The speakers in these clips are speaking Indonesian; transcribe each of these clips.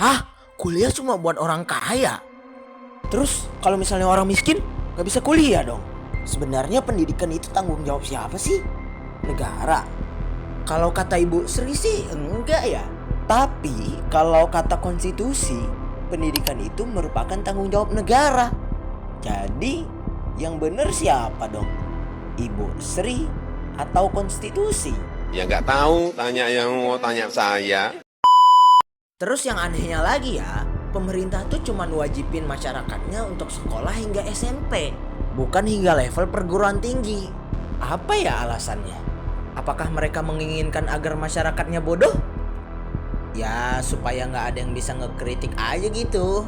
Hah? Kuliah cuma buat orang kaya? Terus kalau misalnya orang miskin gak bisa kuliah dong? Sebenarnya pendidikan itu tanggung jawab siapa sih? Negara. Kalau kata Ibu Sri sih enggak ya. Tapi kalau kata konstitusi, pendidikan itu merupakan tanggung jawab negara. Jadi yang benar siapa dong? Ibu Sri atau konstitusi? Ya nggak tahu, tanya yang mau tanya saya. Terus yang anehnya lagi ya, pemerintah tuh cuma wajibin masyarakatnya untuk sekolah hingga SMP, bukan hingga level perguruan tinggi. Apa ya alasannya? Apakah mereka menginginkan agar masyarakatnya bodoh? Ya supaya nggak ada yang bisa ngekritik aja gitu.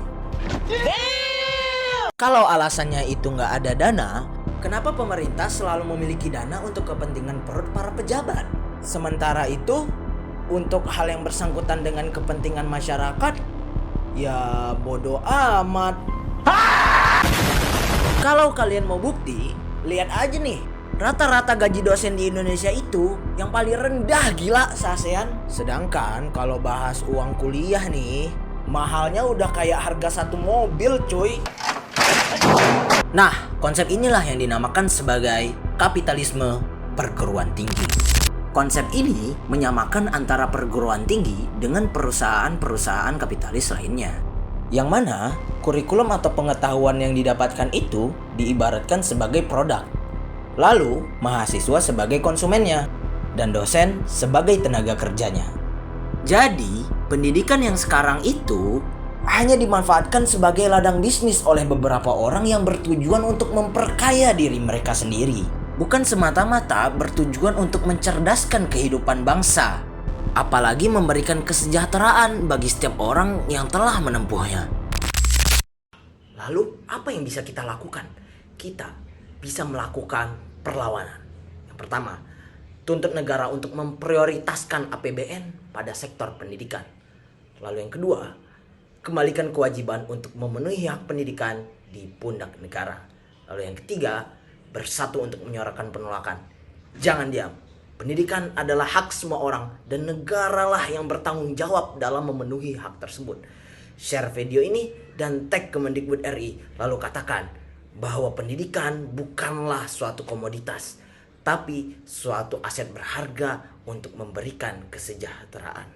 Kalau alasannya itu nggak ada dana, kenapa pemerintah selalu memiliki dana untuk kepentingan perut para pejabat? Sementara itu, untuk hal yang bersangkutan dengan kepentingan masyarakat, ya bodoh amat. Kalau kalian mau bukti, lihat aja nih. Rata-rata gaji dosen di Indonesia itu yang paling rendah gila se-ASEAN. Sedangkan kalau bahas uang kuliah nih, mahalnya udah kayak harga satu mobil cuy. Nah, konsep inilah yang dinamakan sebagai kapitalisme perguruan tinggi. Konsep ini menyamakan antara perguruan tinggi dengan perusahaan-perusahaan kapitalis lainnya. Yang mana kurikulum atau pengetahuan yang didapatkan itu diibaratkan sebagai produk. Lalu, mahasiswa sebagai konsumennya dan dosen sebagai tenaga kerjanya. Jadi, pendidikan yang sekarang itu hanya dimanfaatkan sebagai ladang bisnis oleh beberapa orang yang bertujuan untuk memperkaya diri mereka sendiri, bukan semata-mata bertujuan untuk mencerdaskan kehidupan bangsa, apalagi memberikan kesejahteraan bagi setiap orang yang telah menempuhnya. Lalu, apa yang bisa kita lakukan? Kita bisa melakukan perlawanan. Yang pertama, tuntut negara untuk memprioritaskan APBN pada sektor pendidikan. Lalu yang kedua, kembalikan kewajiban untuk memenuhi hak pendidikan di pundak negara. Lalu yang ketiga, bersatu untuk menyuarakan penolakan. Jangan diam. Pendidikan adalah hak semua orang dan negaralah yang bertanggung jawab dalam memenuhi hak tersebut. Share video ini dan tag Kemendikbud RI. Lalu katakan bahwa pendidikan bukanlah suatu komoditas, tapi suatu aset berharga untuk memberikan kesejahteraan.